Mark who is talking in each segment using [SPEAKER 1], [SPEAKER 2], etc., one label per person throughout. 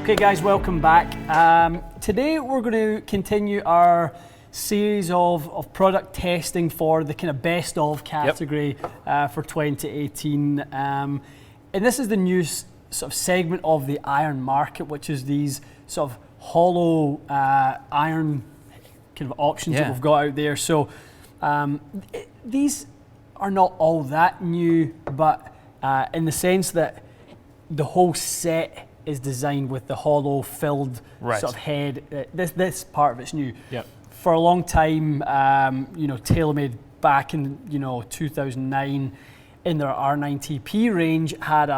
[SPEAKER 1] Okay guys, welcome back. Today we're going to continue our series of product testing for the kind of best of category for 2018. And this is the new sort of segment of the iron market, which is these sort of hollow iron kind of options that we've got out there. So these are not all that new, but in the sense that the whole set is designed with the hollow filled sort of head. This part of it's new.
[SPEAKER 2] Yep.
[SPEAKER 1] For a long time, TaylorMade back in 2009 in their R9TP range had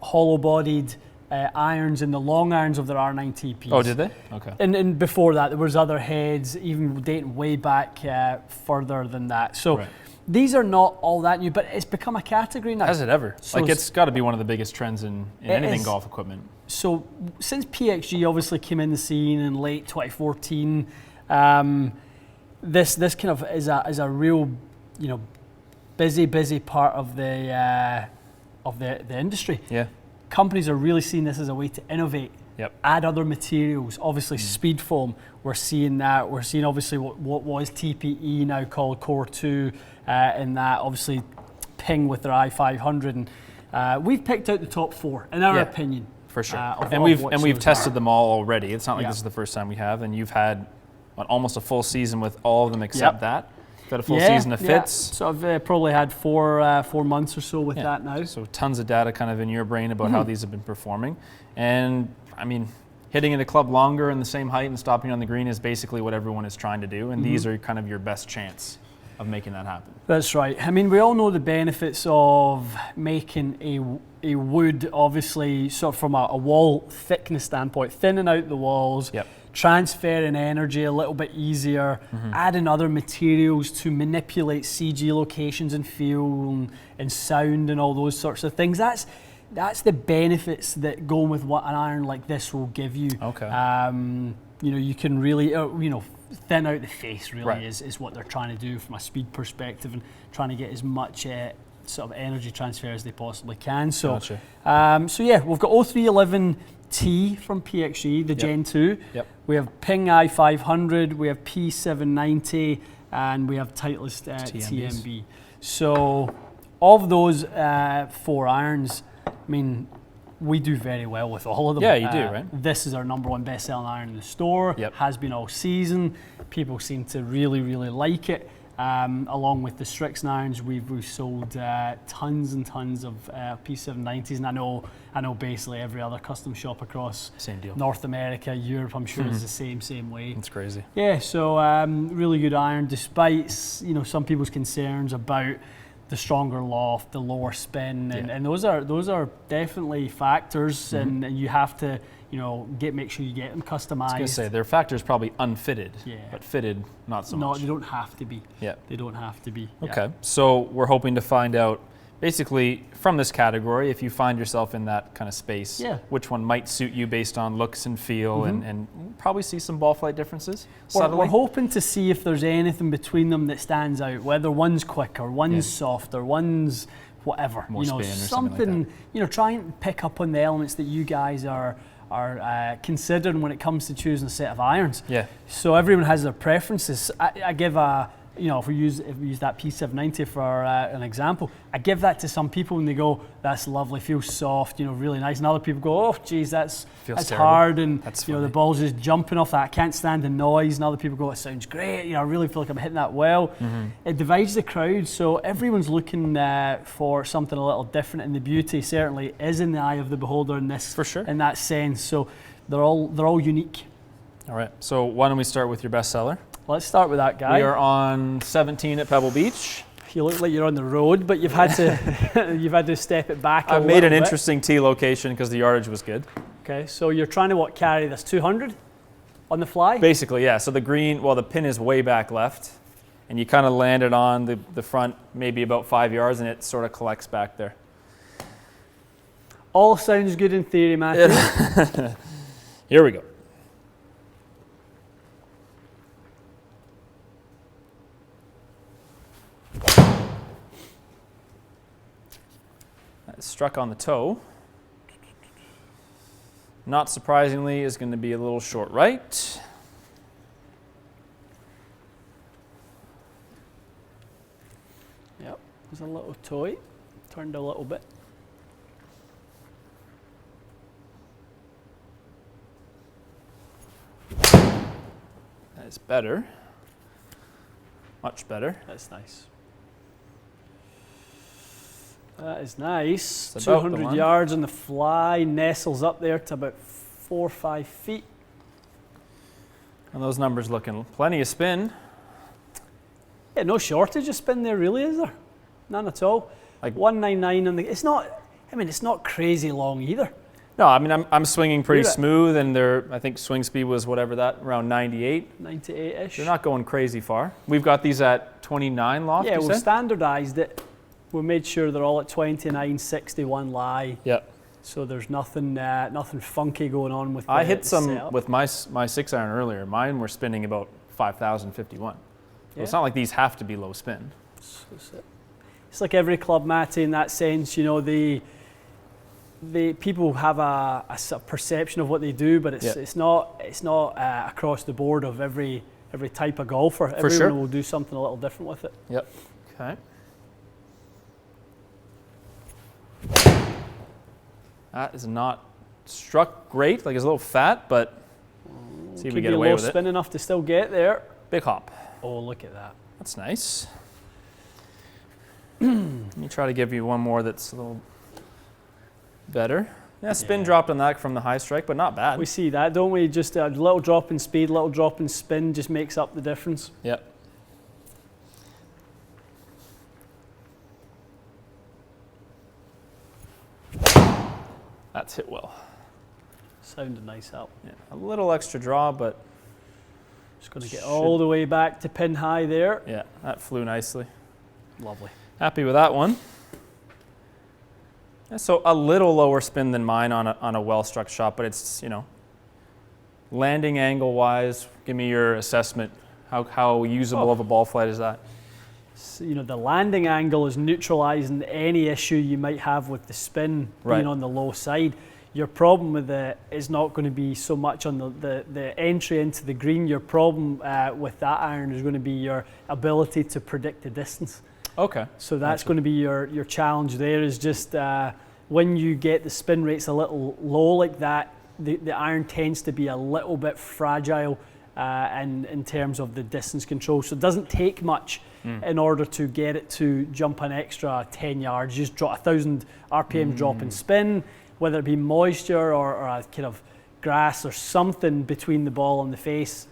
[SPEAKER 1] hollow-bodied irons in the long irons of their R9TPs.
[SPEAKER 2] Oh, did they? Okay.
[SPEAKER 1] And before that, there was other heads, even dating way back further than that. So. Right. These are not all that new, but it's become a category now.
[SPEAKER 2] Has it ever? So like it's got to be one of the biggest trends in anything golf equipment.
[SPEAKER 1] So since PXG obviously came in the scene in late 2014, this kind of is a real busy part of the industry. Yeah. Companies are really seeing this as a way to innovate. Yep. Add other materials, obviously speed foam. We're seeing that. We're seeing obviously what was TPE now called Core 2, and that obviously Ping with their i500. And we've picked out the top 4 in our opinion.
[SPEAKER 2] For sure. And we've tested them all already. It's not like this is the first time we have. And you've had almost a full season with all of them except that. Got a full season of fits.
[SPEAKER 1] Yeah. So I've probably had 4 months or so with that now.
[SPEAKER 2] So tons of data kind of in your brain about how these have been performing. And I mean, hitting in the club longer and the same height and stopping on the green is basically what everyone is trying to do. And these are kind of your best chance of making that happen.
[SPEAKER 1] That's right. I mean, we all know the benefits of making a wood, obviously, sort of from a wall thickness standpoint, thinning out the walls. Yep. Transferring energy a little bit easier, adding other materials to manipulate CG locations and feel and sound and all those sorts of things. That's the benefits that going with what an iron like this will give you. Okay. You can really, thin out the face really is what they're trying to do from a speed perspective and trying to get as much sort of energy transfer as they possibly can. So,
[SPEAKER 2] gotcha.
[SPEAKER 1] We've got 0311T from PXG, the Gen 2. Yep. We have Ping i500, we have P790, and we have Titleist TMB. So, of those 4 irons, I mean, we do very well with all of them.
[SPEAKER 2] Yeah, you do, right?
[SPEAKER 1] This is our number 1 best-selling iron in the store. Yep. Has been all season. People seem to really, really like it. Along with the Strixon irons, we've sold tons and tons of P790s, and I know basically every other custom shop across North America, Europe, I'm sure is the same way.
[SPEAKER 2] It's crazy.
[SPEAKER 1] Yeah, so really good iron, despite some people's concerns about the stronger loft, the lower spin, and those are definitely factors, and you have to make sure you get them customized.
[SPEAKER 2] I was going to say, their factors probably unfitted, but fitted not so much.
[SPEAKER 1] No, they don't have to be. Yeah. They don't have to be.
[SPEAKER 2] Okay, so we're hoping to find out, basically, from this category, if you find yourself in that kind of space, which one might suit you based on looks and feel, and probably see some ball flight differences subtly.
[SPEAKER 1] We're hoping to see if there's anything between them that stands out, whether one's quicker, one's softer, one's whatever.
[SPEAKER 2] More spin or something like that.
[SPEAKER 1] Try and pick up on the elements that you guys are considering when it comes to choosing a set of irons. Yeah. So everyone has their preferences. I give if we use that P790 for an example, I give that to some people and they go, "That's lovely, feels soft, really nice." And other people go, "Oh, geez, that's hard, and the ball's just jumping off that. I can't stand the noise." And other people go, "It sounds great. I really feel like I'm hitting that well." It divides the crowd, so everyone's looking for something a little different, and the beauty certainly is in the eye of the beholder in this,
[SPEAKER 2] for sure,
[SPEAKER 1] in that sense. So they're all unique.
[SPEAKER 2] All right. So why don't we start with your bestseller?
[SPEAKER 1] Let's start with that guy.
[SPEAKER 2] We are on 17 at Pebble Beach.
[SPEAKER 1] You look like you're on the road, but you've had to step it back.
[SPEAKER 2] I made an interesting tee location because the yardage was good.
[SPEAKER 1] Okay, so you're trying to carry this 200 on the fly?
[SPEAKER 2] Basically, yeah. So the green, the pin is way back left, and you kind of land it on the front, maybe about 5 yards, and it sort of collects back there.
[SPEAKER 1] All sounds good in theory, Matthew.
[SPEAKER 2] Here we go. Struck on the toe. not surprisingly, is going to be a little short right.
[SPEAKER 1] Yep, there's a little toy, turned a little bit.
[SPEAKER 2] That is better. Much better.
[SPEAKER 1] That's nice. That is nice.
[SPEAKER 2] It's about the
[SPEAKER 1] 200
[SPEAKER 2] one.
[SPEAKER 1] yards on the fly, nestles up there to about 4 or 5 feet.
[SPEAKER 2] And those numbers looking plenty of spin.
[SPEAKER 1] Yeah, no shortage of spin there, really, is there? None at all.
[SPEAKER 2] Like
[SPEAKER 1] 199 on the. It's not. I mean, it's not crazy long either.
[SPEAKER 2] No, I mean I'm swinging pretty
[SPEAKER 1] You're
[SPEAKER 2] smooth, and I think swing speed was whatever that, around 98.
[SPEAKER 1] 98-ish.
[SPEAKER 2] They're not going crazy far. We've got these at 29 loft.
[SPEAKER 1] Yeah,
[SPEAKER 2] you
[SPEAKER 1] we've
[SPEAKER 2] said?
[SPEAKER 1] standardized it. We made sure they're all at 29, 61 lie.
[SPEAKER 2] Yep.
[SPEAKER 1] So there's nothing funky going on with.
[SPEAKER 2] I
[SPEAKER 1] the
[SPEAKER 2] hit some
[SPEAKER 1] setup.
[SPEAKER 2] with my 6-iron earlier. Mine were spinning about 5,051. So it's
[SPEAKER 1] Yeah.
[SPEAKER 2] not like these have to be low spin.
[SPEAKER 1] It's like every club, Matty, in that sense. You know, the people have a sort of perception of what they do, but it's not across the board of every type of golfer.
[SPEAKER 2] For
[SPEAKER 1] Everyone
[SPEAKER 2] sure.
[SPEAKER 1] will do something a little different with it.
[SPEAKER 2] Yep. Okay. That is not struck great. Like it's a little fat, but see if we get away with
[SPEAKER 1] Could be low
[SPEAKER 2] it.
[SPEAKER 1] spin enough to still get there.
[SPEAKER 2] Big hop.
[SPEAKER 1] Oh, look at that.
[SPEAKER 2] That's nice. Let me try to give you one more that's a little better. Yeah, spin dropped on that from the high strike, but not bad.
[SPEAKER 1] We see that, don't we? Just a little drop in speed, little drop in spin just makes up the difference.
[SPEAKER 2] Yep. That's hit well.
[SPEAKER 1] Sounded nice out.
[SPEAKER 2] Yeah, a little extra draw, but
[SPEAKER 1] Just going to get all the way back to pin high there.
[SPEAKER 2] yeah, that flew nicely.
[SPEAKER 1] Lovely.
[SPEAKER 2] Happy with that one. Yeah, so a little lower spin than mine on a well-struck shot, but it's, landing angle-wise, give me your assessment. How usable of a ball flight is that?
[SPEAKER 1] So, the landing angle is neutralizing any issue you might have with the spin being on the low side. Your problem with it is not going to be so much on the entry into the green. Your problem with that iron is going to be your ability to predict the distance.
[SPEAKER 2] Okay.
[SPEAKER 1] So that's going to be your challenge there, is just when you get the spin rates a little low like that, the iron tends to be a little bit fragile in terms of the distance control. So it doesn't take much in order to get it to jump an extra 10 yards. You just drop 1,000 RPM drop in spin, whether it be moisture or a kind of grass or something between the ball and the face.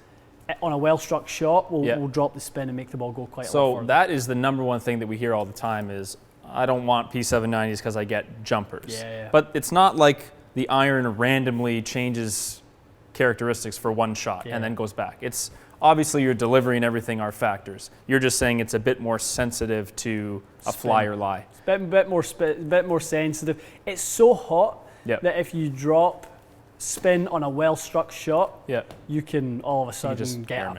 [SPEAKER 1] On a well-struck shot, we'll drop the spin and make the ball go quite a lot further.
[SPEAKER 2] So that is the number one thing that we hear all the time is, I don't want P790s because I get jumpers.
[SPEAKER 1] Yeah.
[SPEAKER 2] But it's not like the iron randomly changes characteristics for one shot and then goes back. It's obviously your delivery and everything are factors. You're just saying it's a bit more sensitive to a fly or lie.
[SPEAKER 1] It's a bit more sensitive. It's so hot that if you drop spin on a well-struck shot, you can all of a sudden get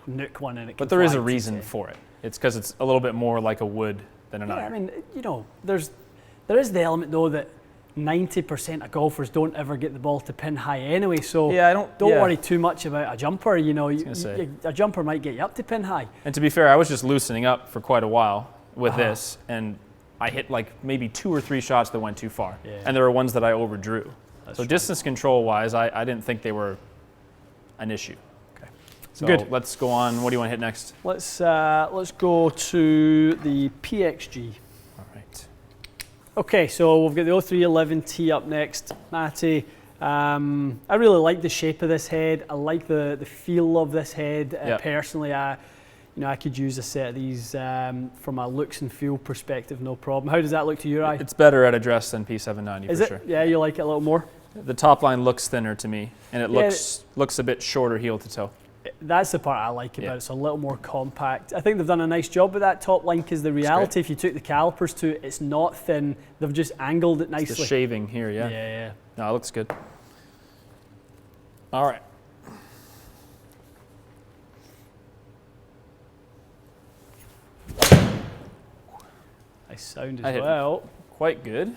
[SPEAKER 1] nuke one and it.
[SPEAKER 2] But there is a reason for it. It's because it's a little bit more like a wood than an iron.
[SPEAKER 1] I mean, there is the element though that 90% of golfers don't ever get the ball to pin high anyway. So don't worry too much about a jumper. A jumper might get you up to pin high.
[SPEAKER 2] And to be fair, I was just loosening up for quite a while with this, and I hit like maybe 2 or 3 shots that went too far, and there were ones that I overdrew. So distance control wise, I didn't think they were an issue.
[SPEAKER 1] Okay.
[SPEAKER 2] So
[SPEAKER 1] good.
[SPEAKER 2] Let's go on. What do you want to hit next?
[SPEAKER 1] Let's go to the PXG.
[SPEAKER 2] All right.
[SPEAKER 1] Okay, so we've got the 0311T up next, Matty. I really like the shape of this head. I like the feel of this head. Personally, I could use a set of these from a looks and feel perspective, no problem. How does that look to your eye?
[SPEAKER 2] It's better at address than P790
[SPEAKER 1] Is
[SPEAKER 2] for
[SPEAKER 1] it?
[SPEAKER 2] sure.
[SPEAKER 1] Yeah, you like it a little more?
[SPEAKER 2] The top line looks thinner to me, and it looks a bit shorter heel to toe.
[SPEAKER 1] That's the part I like about it. It's a little more compact. I think they've done a nice job with that top line, because the reality, if you took the calipers to it, it's not thin. They've just angled it nicely.
[SPEAKER 2] It's the shaving here,
[SPEAKER 1] Yeah.
[SPEAKER 2] No, it looks good. All right.
[SPEAKER 1] Nice sound as well.
[SPEAKER 2] Quite good.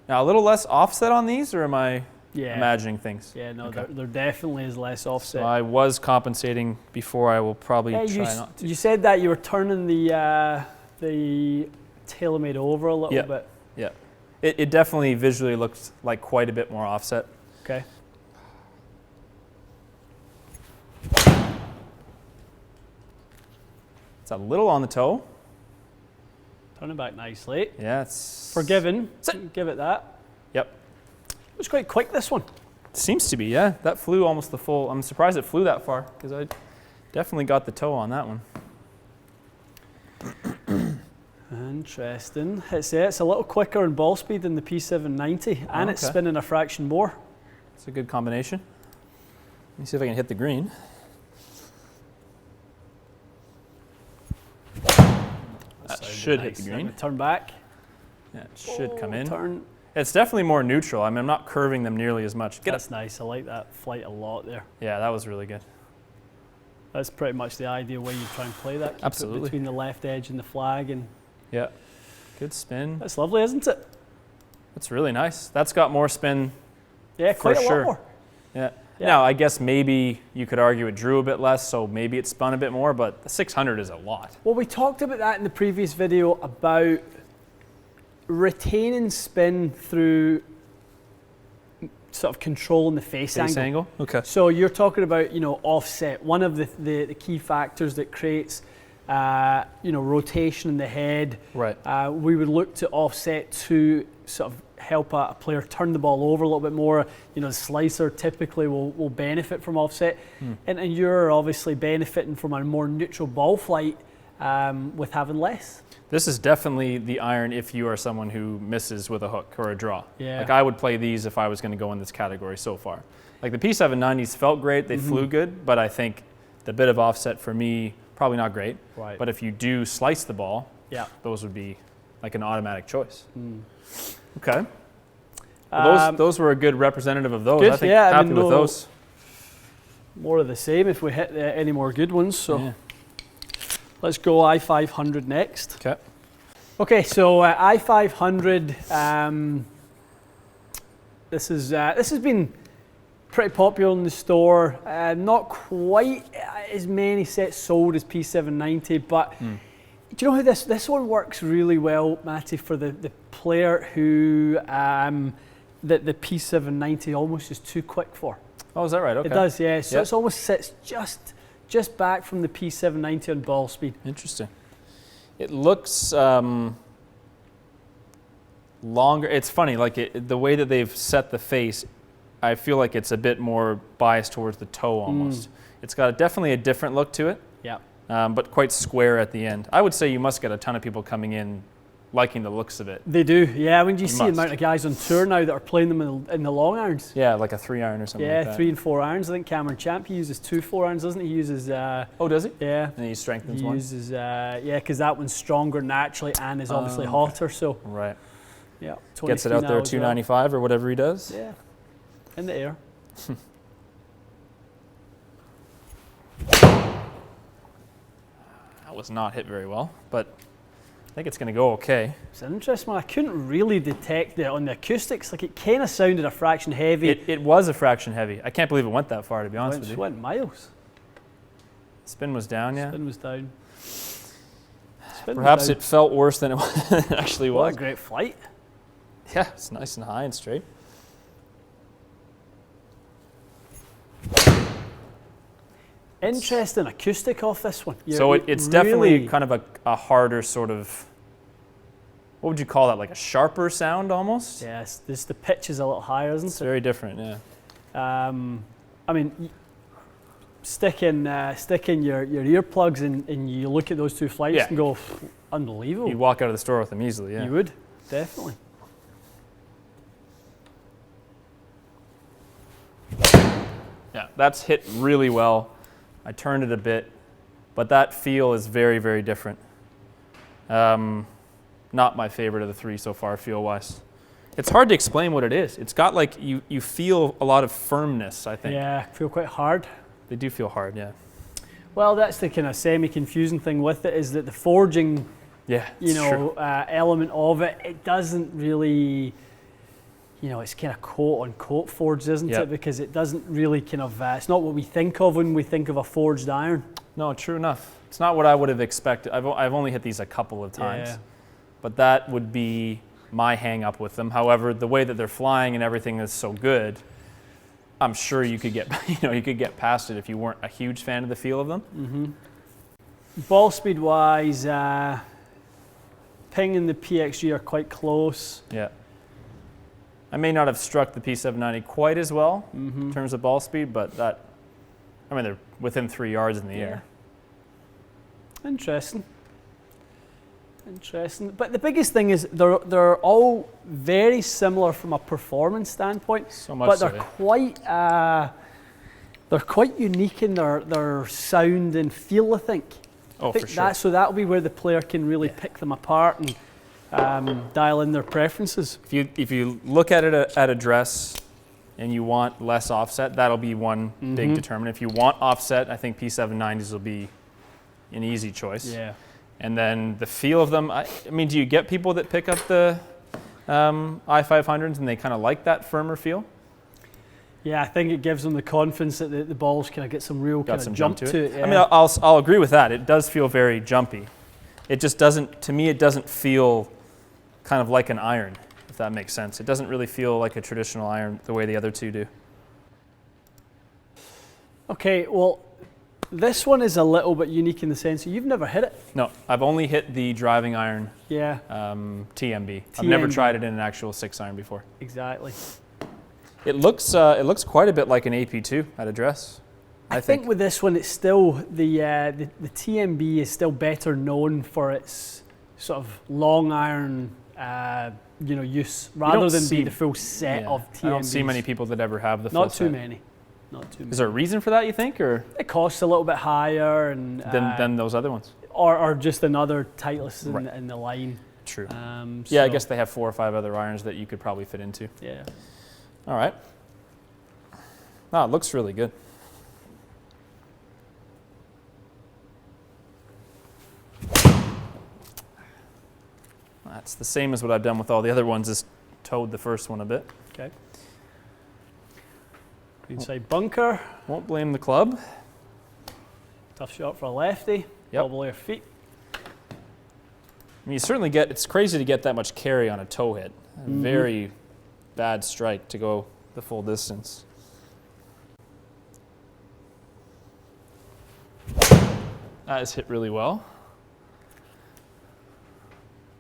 [SPEAKER 2] Now, a little less offset on these, or am I imagining things.
[SPEAKER 1] Yeah, no, there definitely is less offset.
[SPEAKER 2] So I was compensating before. I will probably try not to.
[SPEAKER 1] You said that you were turning the TaylorMade over a little bit.
[SPEAKER 2] Yeah. It definitely visually looks like quite a bit more offset.
[SPEAKER 1] Okay.
[SPEAKER 2] It's a little on the toe.
[SPEAKER 1] Turning back nicely.
[SPEAKER 2] Yeah, it's
[SPEAKER 1] forgiven. Give it that.
[SPEAKER 2] Yep.
[SPEAKER 1] It was quite quick, this one.
[SPEAKER 2] Seems to be, yeah. That flew almost the full. I'm surprised it flew that far because I definitely got the toe on that one.
[SPEAKER 1] Interesting. It's a little quicker in ball speed than the P790, and it's spinning a fraction more.
[SPEAKER 2] It's a good combination. Let me see if I can hit the green. That should hit the green.
[SPEAKER 1] Turn back.
[SPEAKER 2] Yeah, it should come in.
[SPEAKER 1] Turn.
[SPEAKER 2] It's definitely more neutral. I mean, I'm not curving them nearly as much.
[SPEAKER 1] That's nice. I like that flight a lot there.
[SPEAKER 2] Yeah, that was really good.
[SPEAKER 1] That's pretty much the ideal way you try and play that. Keep
[SPEAKER 2] Absolutely.
[SPEAKER 1] It between the left edge and the flag. And
[SPEAKER 2] yeah, good spin.
[SPEAKER 1] That's lovely, isn't it?
[SPEAKER 2] That's really nice. That's got more spin.
[SPEAKER 1] Yeah, quite
[SPEAKER 2] for
[SPEAKER 1] a
[SPEAKER 2] sure.
[SPEAKER 1] lot more.
[SPEAKER 2] Yeah. Now, I guess maybe you could argue it drew a bit less, so maybe it spun a bit more, but the 600 is a lot.
[SPEAKER 1] Well, we talked about that in the previous video about retaining spin through sort of controlling the face angle.
[SPEAKER 2] Okay.
[SPEAKER 1] So you're talking about, offset. One of the key factors that creates, rotation in the head.
[SPEAKER 2] Right.
[SPEAKER 1] We would look to offset to sort of help a player turn the ball over a little bit more. The slicer typically will benefit from offset. And you're obviously benefiting from a more neutral ball flight with having less.
[SPEAKER 2] This is definitely the iron if you are someone who misses with a hook or a draw.
[SPEAKER 1] Yeah.
[SPEAKER 2] Like I would play these if I was going to go in this category so far. Like the P790s felt great, they flew good, but I think the bit of offset for me, probably not great.
[SPEAKER 1] Right.
[SPEAKER 2] But if you do slice the ball, those would be like an automatic choice. Okay. Well, those were a good representative of those.
[SPEAKER 1] Good,
[SPEAKER 2] I think happy with those.
[SPEAKER 1] More of the same if we hit any more good ones. So let's go I500 next.
[SPEAKER 2] Okay.
[SPEAKER 1] Okay, so I500. This has been pretty popular in the store. Not quite as many sets sold as P790, but do you know how this one works really well, Matty, for the player who that the P790 almost is too quick for?
[SPEAKER 2] Oh, is that right? Okay.
[SPEAKER 1] It does, yeah. So it almost sits just back from the P790 on ball speed.
[SPEAKER 2] Interesting. It looks longer. It's funny, like the way that they've set the face, I feel like it's a bit more biased towards the toe almost. It's got definitely a different look to it. Yeah. But quite square at the end. I would say you must get a ton of people coming in liking the looks of it.
[SPEAKER 1] They do, yeah. When you see the amount of guys on tour now that are playing them in the long irons.
[SPEAKER 2] Yeah, like a 3-iron or something like that.
[SPEAKER 1] 3 and 4 irons. I think Cameron Champ, he uses 2 4-irons, doesn't he? He uses...
[SPEAKER 2] oh, does he?
[SPEAKER 1] Yeah.
[SPEAKER 2] And he strengthens one?
[SPEAKER 1] He uses, because that one's stronger naturally and is obviously hotter, so...
[SPEAKER 2] Right.
[SPEAKER 1] Yeah.
[SPEAKER 2] Gets it out there 295 or whatever he does?
[SPEAKER 1] Yeah. In the air.
[SPEAKER 2] That was not hit very well, but I think it's going to go okay.
[SPEAKER 1] It's an interesting one. I couldn't really detect it on the acoustics. Like, it kind of sounded a fraction heavy.
[SPEAKER 2] It was a fraction heavy. I can't believe it went that far, to be honest with you.
[SPEAKER 1] It went miles.
[SPEAKER 2] Spin was down, yeah.
[SPEAKER 1] Spin was down.
[SPEAKER 2] Perhaps it felt worse than it actually was.
[SPEAKER 1] What a great flight.
[SPEAKER 2] Yeah, it's nice and high and straight.
[SPEAKER 1] Interesting acoustic off this one.
[SPEAKER 2] So it's definitely kind of a harder sort of, what would you call that, like a sharper sound almost?
[SPEAKER 1] Yes, the pitch is a little higher, isn't it?
[SPEAKER 2] It's very different, yeah.
[SPEAKER 1] I mean, stick in your earplugs and you look at those two flights and go, unbelievable.
[SPEAKER 2] You'd walk out of the store with them easily, yeah.
[SPEAKER 1] You would, definitely.
[SPEAKER 2] Yeah, that's hit really well. I turned it a bit, but that feel is very, very different. Not my favorite of the 3 so far, feel-wise. It's hard to explain what it is. It's got like, you feel a lot of firmness, I think.
[SPEAKER 1] Yeah, feel quite hard.
[SPEAKER 2] They do feel hard, yeah.
[SPEAKER 1] Well, that's the kind of semi-confusing thing with it, is that the forging, element of it, it doesn't really... you know, it's kind of quote-unquote forged, isn't
[SPEAKER 2] Yep.
[SPEAKER 1] it? Because it doesn't really kind of, it's not what we think of when we think of a forged iron.
[SPEAKER 2] No, true enough. It's not what I would have expected. I've only hit these a couple of times,
[SPEAKER 1] Yeah.
[SPEAKER 2] but that would be my hang up with them. However, the way that they're flying and everything is so good, I'm sure you could get, you could get past it if you weren't a huge fan of the feel of them.
[SPEAKER 1] Mm-hmm. Ball speed wise, ping and the PXG are quite close.
[SPEAKER 2] Yeah. I may not have struck the P790 quite as well in terms of ball speed, but they're within 3 yards in the air.
[SPEAKER 1] Interesting. But the biggest thing is they're all very similar from a performance standpoint.
[SPEAKER 2] So much
[SPEAKER 1] but
[SPEAKER 2] so,
[SPEAKER 1] they're quite unique in their sound and feel, I think.
[SPEAKER 2] Oh, for sure.
[SPEAKER 1] So that'll be where the player can really pick them apart and dial in their preferences.
[SPEAKER 2] If you look at it at address and you want less offset, that'll be one big determinant. If you want offset, I think P790s will be an easy choice.
[SPEAKER 1] Yeah.
[SPEAKER 2] And then the feel of them, I mean, do you get people that pick up the i500s and they kind of like that firmer feel?
[SPEAKER 1] Yeah, I think it gives them the confidence that the balls kind of get some real kind of jump to it. Yeah.
[SPEAKER 2] I mean, I'll agree with that. It does feel very jumpy. It just doesn't, to me, it doesn't feel kind of like an iron, if that makes sense. It doesn't really feel like a traditional iron the way the other two do.
[SPEAKER 1] Okay, well, this one is a little bit unique in the sense that you've never hit it.
[SPEAKER 2] No, I've only hit the driving iron TMB. I've never tried it in an actual 6-iron before.
[SPEAKER 1] Exactly.
[SPEAKER 2] It looks quite a bit like an AP2 at address.
[SPEAKER 1] I think with this one, it's still the TMB is still better known for its sort of long iron use rather than be the full set of TMBs.
[SPEAKER 2] I don't see many people that ever have the full set.
[SPEAKER 1] Not too many.
[SPEAKER 2] Is there a reason for that, you think, or
[SPEAKER 1] it costs a little bit higher and
[SPEAKER 2] than those other ones,
[SPEAKER 1] or just another Titleist in the line?
[SPEAKER 2] True. Yeah, I guess they have 4 or 5 other irons that you could probably fit into.
[SPEAKER 1] Yeah.
[SPEAKER 2] All right. Oh, it looks really good. That's the same as what I've done with all the other ones, is towed the first one a bit.
[SPEAKER 1] Okay. Inside bunker.
[SPEAKER 2] Won't blame the club.
[SPEAKER 1] Tough shot for a lefty.
[SPEAKER 2] Yep.
[SPEAKER 1] Ball below your feet.
[SPEAKER 2] I mean, you certainly get, it's crazy to get that much carry on a toe hit. Very bad strike to go the full distance. That is hit really well.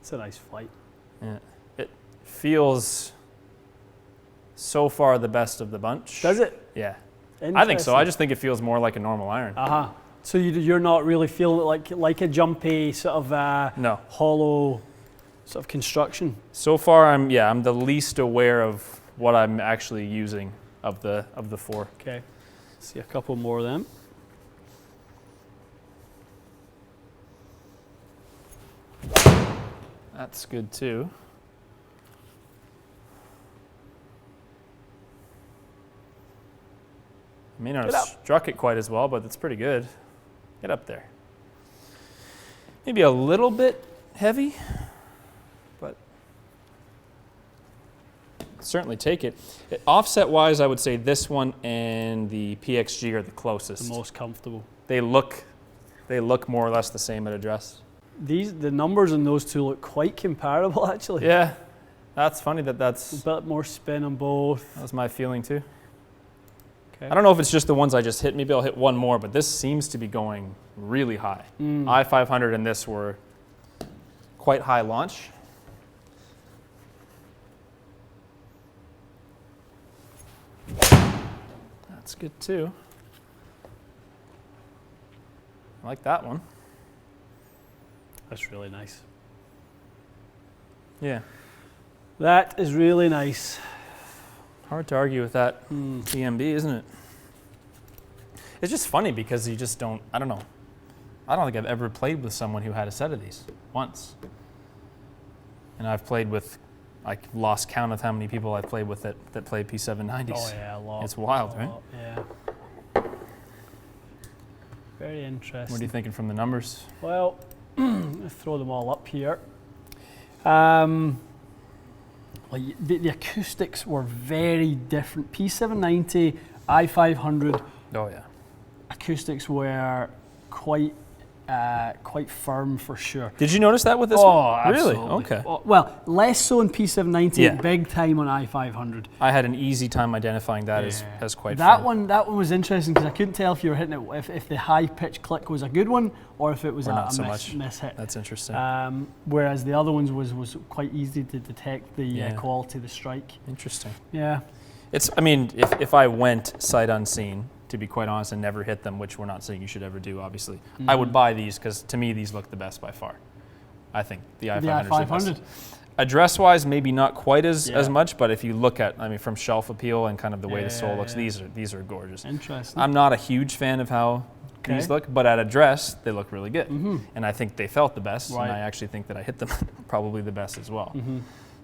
[SPEAKER 1] It's a nice flight.
[SPEAKER 2] Yeah. It feels so far the best of the bunch.
[SPEAKER 1] Does it?
[SPEAKER 2] Yeah. I think so. I just think it feels more like a normal iron.
[SPEAKER 1] Uh-huh. So you're not really feeling it like a jumpy sort of
[SPEAKER 2] no.
[SPEAKER 1] hollow sort of construction?
[SPEAKER 2] So far, I'm the least aware of what I'm actually using of the 4.
[SPEAKER 1] Okay. Let's see a couple more of them.
[SPEAKER 2] That's good too. I may not have struck it quite as well, but it's pretty good. Get up there. Maybe a little bit heavy, but certainly take it. Offset-wise, I would say this one and the PXG are the closest.
[SPEAKER 1] The most comfortable.
[SPEAKER 2] They look more or less the same at address.
[SPEAKER 1] The numbers in those two look quite comparable, actually.
[SPEAKER 2] Yeah, that's funny that's
[SPEAKER 1] a bit more spin on both.
[SPEAKER 2] That was my feeling too.
[SPEAKER 1] Okay.
[SPEAKER 2] I don't know if it's just the ones I just hit. Maybe I'll hit one more, but this seems to be going really high. I500 and this were quite high launch. That's good too. I like that one.
[SPEAKER 1] That's really nice.
[SPEAKER 2] Yeah.
[SPEAKER 1] That is really nice.
[SPEAKER 2] Hard to argue with that TMB, isn't it? It's just funny because you just don't, I don't know. I don't think I've ever played with someone who had a set of these once. And I've played with, I lost count of how many people I've played with that played P790s.
[SPEAKER 1] Oh yeah, a lot.
[SPEAKER 2] It's wild, right?
[SPEAKER 1] Yeah. Very interesting.
[SPEAKER 2] What are you thinking from the numbers?
[SPEAKER 1] Well, let's throw them all up here. like the acoustics were very different. P790, i500.
[SPEAKER 2] Oh yeah.
[SPEAKER 1] Acoustics were quite firm for sure.
[SPEAKER 2] Did you notice that with this one? Really? Okay.
[SPEAKER 1] Well, less so in P790, big time on i500.
[SPEAKER 2] I had an easy time identifying that as quite
[SPEAKER 1] that
[SPEAKER 2] firm.
[SPEAKER 1] That one was interesting because I couldn't tell if you were hitting it, if the high pitch click was a good one or if it was a miss hit.
[SPEAKER 2] That's interesting.
[SPEAKER 1] Whereas the other ones was quite easy to detect the quality of the strike.
[SPEAKER 2] Interesting.
[SPEAKER 1] Yeah.
[SPEAKER 2] I mean, if I went sight unseen, to be quite honest, and never hit them, which we're not saying you should ever do, obviously, I would buy these because to me these look the best by far. I think the i500 is the best. Address-wise, maybe not quite as much, but if you look at, I mean, from shelf appeal and kind of the way the sole looks, these are gorgeous.
[SPEAKER 1] Interesting.
[SPEAKER 2] I'm not a huge fan of how these look, but at address, they look really good. And I think they felt the best, and I actually think that I hit them probably the best as well.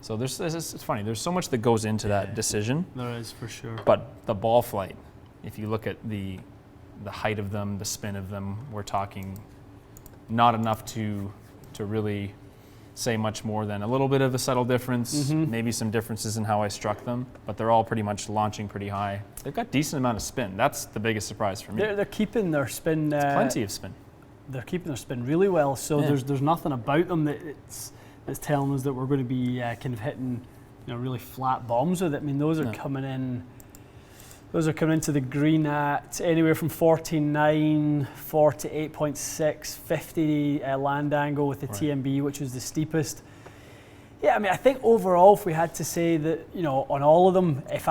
[SPEAKER 2] So it's funny. There's so much that goes into that decision.
[SPEAKER 1] There is, for sure.
[SPEAKER 2] But the ball flight, if you look at the height of them, the spin of them, we're talking not enough to really say much more than a little bit of a subtle difference, maybe some differences in how I struck them, but they're all pretty much launching pretty high. They've got decent amount of spin. That's the biggest surprise for me.
[SPEAKER 1] They're keeping their spin.
[SPEAKER 2] Plenty of spin.
[SPEAKER 1] They're keeping their spin really well. So there's nothing about them that's telling us that we're going to be kind of hitting, really flat bombs with it. I mean, those are coming in. Those are coming into the green at anywhere from 14.9, 48.6, 50 land angle with the TMB, which was the steepest. Yeah, I mean, I think overall, if we had to say that, on all of them, if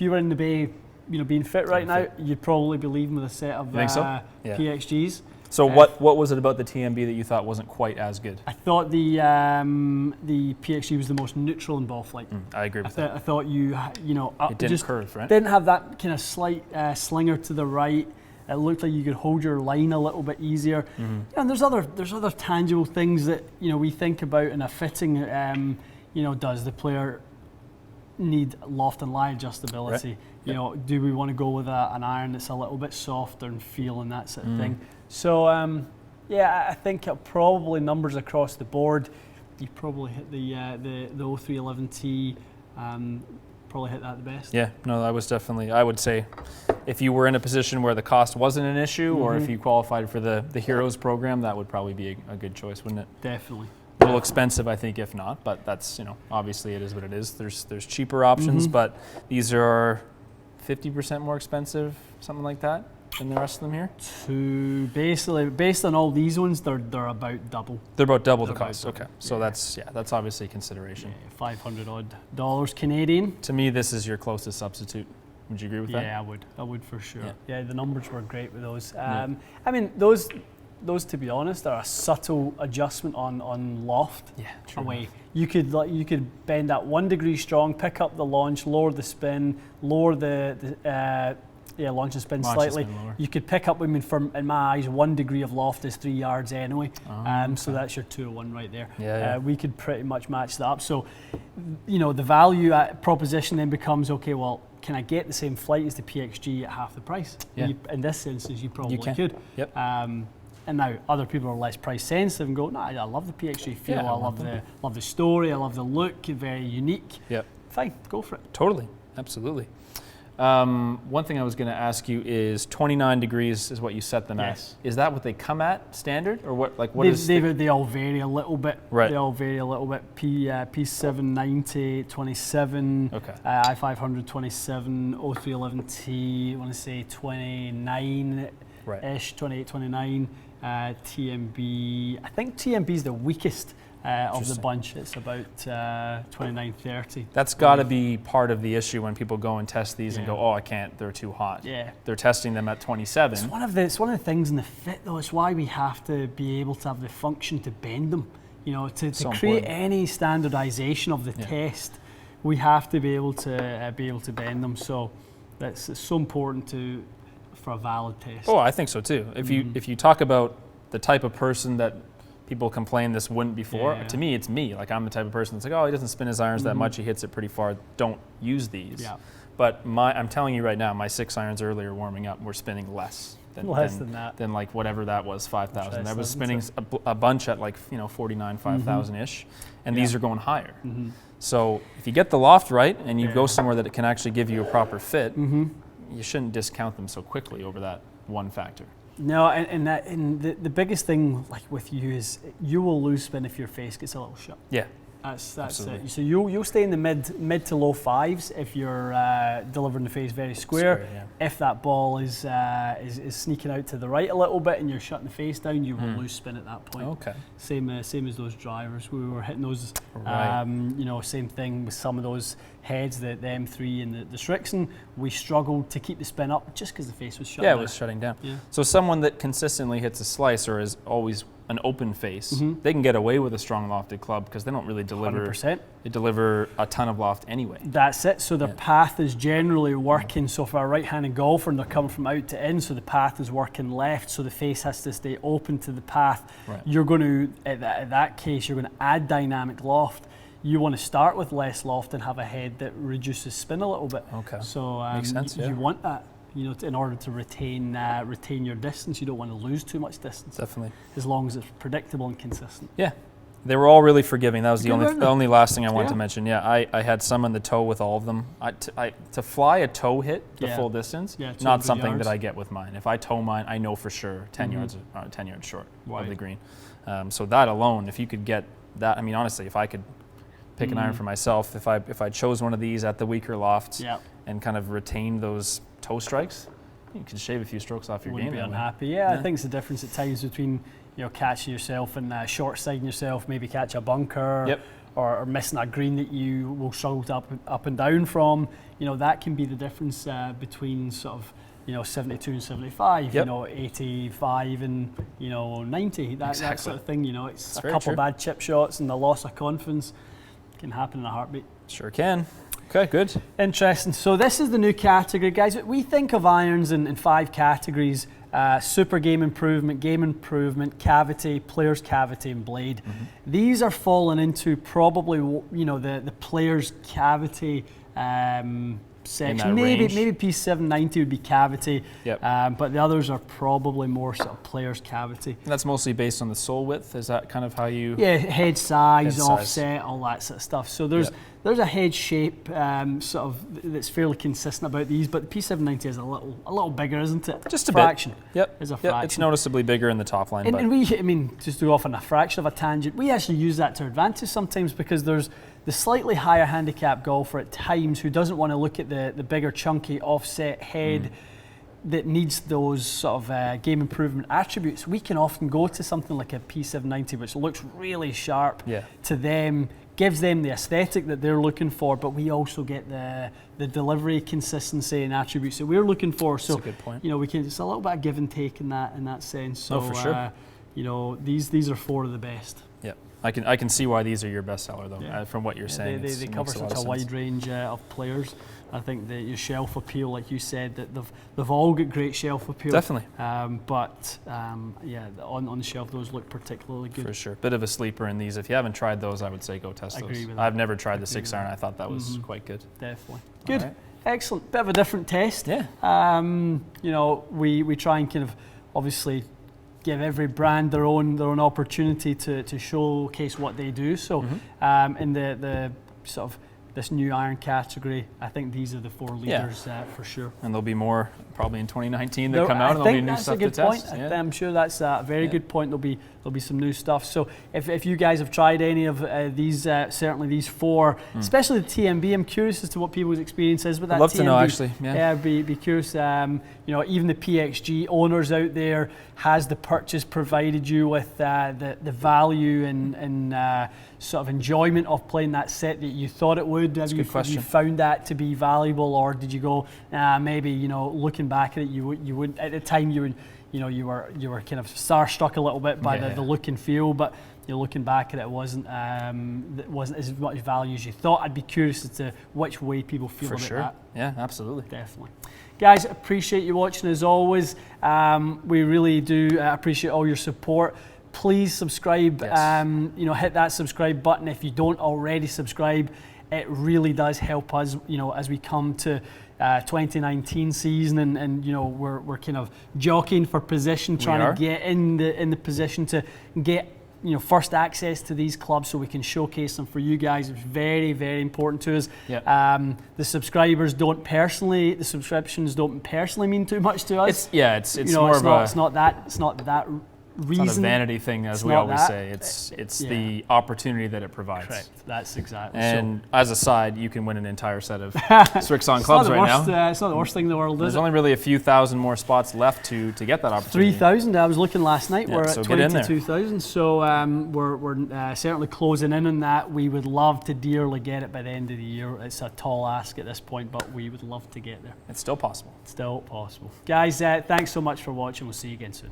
[SPEAKER 1] you were in the bay, being fit right now, you'd probably be leaving with a set of PXGs.
[SPEAKER 2] So what was it about the TMB that you thought wasn't quite as good?
[SPEAKER 1] I thought the PXG was the most neutral in ball flight.
[SPEAKER 2] I agree with that.
[SPEAKER 1] I thought it
[SPEAKER 2] didn't curve, right?
[SPEAKER 1] Didn't have that kind of slight slinger to the right. It looked like you could hold your line a little bit easier. And there's other tangible things that we think about in a fitting. Does the player need loft and lie adjustability?
[SPEAKER 2] Right.
[SPEAKER 1] Do we want to go with an iron that's a little bit softer and feel and that sort of thing? So, I think probably numbers across the board. You probably hit the 0311T, probably hit that the best.
[SPEAKER 2] Yeah, no, I would say if you were in a position where the cost wasn't an issue or if you qualified for the Heroes program, that would probably be a good choice, wouldn't it?
[SPEAKER 1] Definitely.
[SPEAKER 2] A little expensive, I think, if not, but that's, obviously it is what it is. There's cheaper options, but these are 50% more expensive, something like that, than the rest of them here?
[SPEAKER 1] Basically, based on all these ones, they're about double.
[SPEAKER 2] They're about double the cost. Okay, so that's obviously a consideration.
[SPEAKER 1] $500 odd Canadian.
[SPEAKER 2] To me, this is your closest substitute. Would you agree with that?
[SPEAKER 1] Yeah, I would for sure. Yeah, the numbers were great with those. I mean, those to be honest are a subtle adjustment on loft.
[SPEAKER 2] Yeah, true.
[SPEAKER 1] Away. You could bend that 1 degree strong, pick up the launch, lower the spin, lower the launch and spin slightly. You could pick up, in my eyes, 1 degree of loft is 3 yards anyway. So that's your 2-1 right there. We could pretty much match that up. So, the value proposition then becomes, okay, well, can I get the same flight as the PXG at half the price?
[SPEAKER 2] Yeah.
[SPEAKER 1] In this instance, you probably could.
[SPEAKER 2] Yep.
[SPEAKER 1] And now other people are less price sensitive and go, no, I love the PXG feel. I love the story. I love the look. Very unique.
[SPEAKER 2] Yep.
[SPEAKER 1] Fine, go for it.
[SPEAKER 2] Totally, absolutely. One thing I was going to ask you is 29 degrees is what you set them at. Is that what they come at standard, or what? Like what
[SPEAKER 1] they all vary a little bit.
[SPEAKER 2] Right.
[SPEAKER 1] They all vary a little bit. P790 27.
[SPEAKER 2] Okay.
[SPEAKER 1] I500 27. 0311T. I want to say 29 ish. 28, 29. TMB. I think TMB is the weakest of the bunch. It's about 29, 30.
[SPEAKER 2] That's got to be part of the issue when people go and test these and go, oh, I can't, they're too hot.
[SPEAKER 1] Yeah.
[SPEAKER 2] They're testing them at 27.
[SPEAKER 1] It's one of the things in the fit, though. It's why we have to be able to have the function to bend them. To create any standardization of the test, we have to be able to bend them. So it's so important for a valid test.
[SPEAKER 2] Oh, I think so too. If you talk about the type of person that people complain this wouldn't before. To me, it's me. Like, I'm the type of person that's like, oh, he doesn't spin his irons that much. He hits it pretty far. Don't use these. Yeah. But I'm telling you right now, my 6 irons earlier warming up were spinning less than that. Than like whatever that was, 5,000. I was spinning a bunch at like 49, 5,000-ish, and these are going higher. So if you get the loft right and you go somewhere that it can actually give you a proper fit, you shouldn't discount them so quickly over that one factor.
[SPEAKER 1] No, and the biggest thing like with you is you will lose spin if your face gets a little shut. Yeah. That's it. So you'll stay in the mid to low 5s if you're delivering the face very square. If that ball is sneaking out to the right a little bit and you're shutting the face down, you will lose spin at that point. Okay. Same as those drivers. We were hitting those. Same thing with some of those heads, the M3 and the Strixon. We struggled to keep the spin up just because the face was shut down.
[SPEAKER 2] Yeah, it was shutting down. Yeah. So someone that consistently hits a slice or is always an open face, they can get away with a strong lofted club because they don't really deliver 100%. They deliver a ton of loft anyway.
[SPEAKER 1] That's it. So the path is generally working. So for a right-handed golfer and they're coming from out to in, so the path is working left, so the face has to stay open to the path. Right. You're going to, at that case, you're going to add dynamic loft. You want to start with less loft and have a head that reduces spin a little bit. Okay. So makes sense. You want that. In order to retain your distance, you don't want to lose too much distance. Definitely. As long as it's predictable and consistent. Yeah.
[SPEAKER 2] They were all really forgiving. That was the only last thing I wanted to mention. Yeah, I had some on the toe with all of them. To fly a toe hit the full distance, not something that I get with mine. If I toe mine, I know for sure 10 yards short of the green. So that alone, if you could get that, I mean, honestly, if I could pick an iron for myself, if I chose one of these at the weaker lofts and kind of retained those toe strikes, you could shave a few strokes off your game.
[SPEAKER 1] Wouldn't be unhappy. Yeah, I think it's the difference at times between catching yourself and short siding yourself, maybe catch a bunker or missing a green that you will struggle to up and down from. That can be the difference between sort of 72 and 75, 85 and 90. That sort of thing. It's a couple bad chip shots and the loss of confidence can happen in a heartbeat.
[SPEAKER 2] Sure can. Okay, good.
[SPEAKER 1] Interesting. So this is the new category, guys. We think of irons in 5 categories: super game improvement, cavity, player's cavity, and blade. These are falling into probably the player's cavity section. Maybe P790 would be cavity, but the others are probably more sort of player's cavity.
[SPEAKER 2] And that's mostly based on the sole width. Is that kind of how you?
[SPEAKER 1] Yeah, head size, offset, all that sort of stuff. So there's a head shape sort of that's fairly consistent about these, but the P790 is a little bigger, isn't it?
[SPEAKER 2] Just a
[SPEAKER 1] fraction.
[SPEAKER 2] Bit. Yep.
[SPEAKER 1] Is a fraction.
[SPEAKER 2] It's noticeably bigger in the top line.
[SPEAKER 1] And just to go off on a fraction of a tangent, we actually use that to our advantage sometimes because there's the slightly higher handicap golfer at times who doesn't want to look at the bigger chunky offset head that needs those sort of game improvement attributes. We can often go to something like a P790 which looks really sharp to them, gives them the aesthetic that they're looking for, but we also get the delivery consistency and attributes that we're looking for. So
[SPEAKER 2] that's a good point.
[SPEAKER 1] It's a little bit of give and take in that sense. So
[SPEAKER 2] for sure.
[SPEAKER 1] These are 4 of the best.
[SPEAKER 2] Yeah. I can see why these are your best seller though, from what you're saying.
[SPEAKER 1] They cover such a wide range of players. I think that your shelf appeal, like you said, that they've all got great shelf appeal.
[SPEAKER 2] Definitely.
[SPEAKER 1] On the shelf, those look particularly good.
[SPEAKER 2] For sure. Bit of a sleeper in these. If you haven't tried those, I would say go test those.
[SPEAKER 1] Agree with
[SPEAKER 2] I've never tried the 6 iron. I thought that was quite good.
[SPEAKER 1] Definitely. Good. Right. Excellent. Bit of a different test.
[SPEAKER 2] Yeah.
[SPEAKER 1] We try and kind of obviously give every brand their own opportunity to showcase what they do. So in the sort of this new iron category, I think these are the 4 leaders for sure.
[SPEAKER 2] And there'll be more probably in 2019 that come out, and there'll be new stuff to test.
[SPEAKER 1] I'm sure that's a very good point. There'll be some new stuff. So if you guys have tried any of these, certainly these 4, especially the TMB, I'm curious as to what people's experience is with that.
[SPEAKER 2] I'd love
[SPEAKER 1] TMB.
[SPEAKER 2] to know actually. Yeah,
[SPEAKER 1] be curious. Even the PXG owners out there, has the purchase provided you with the value and sort of enjoyment of playing that set that you thought it would? Have you found that to be valuable, or did you go maybe looking back at it you would at the time you were kind of starstruck a little bit by the look and feel, but looking back at it wasn't as much value as you thought. I'd be curious as to which way people feel about that.
[SPEAKER 2] Yeah, absolutely.
[SPEAKER 1] Definitely. Guys, appreciate you watching as always. We really do appreciate all your support. please subscribe.
[SPEAKER 2] Yes.
[SPEAKER 1] You know, hit that subscribe button if you don't already subscribe. It really does help us, you know, as we come to 2019 season, and you know, we're kind of jockeying for position, trying to get in the position to get, you know, first access to these clubs so we can showcase them for you guys. It's very, very important to us.
[SPEAKER 2] Yep.
[SPEAKER 1] The subscriptions don't personally mean too much to us.
[SPEAKER 2] It's
[SPEAKER 1] you know,
[SPEAKER 2] more of
[SPEAKER 1] it's not that reason.
[SPEAKER 2] It's not a vanity thing, as we always say. It's the opportunity that it provides.
[SPEAKER 1] Correct. That's exactly.
[SPEAKER 2] And as a side, you can win an entire set of Strixon clubs right now.
[SPEAKER 1] It's not the worst thing in the world, is
[SPEAKER 2] There's
[SPEAKER 1] it?
[SPEAKER 2] only really a few thousand more spots left to get that opportunity.
[SPEAKER 1] 3,000. I was looking last night.
[SPEAKER 2] Yeah,
[SPEAKER 1] we're
[SPEAKER 2] so
[SPEAKER 1] at
[SPEAKER 2] get in there.
[SPEAKER 1] 22,000. So we're certainly closing in on that. We would love to dearly get it by the end of the year. It's a tall ask at this point, but we would love to get there.
[SPEAKER 2] It's still possible.
[SPEAKER 1] Still possible. Guys, thanks so much for watching. We'll see you again soon.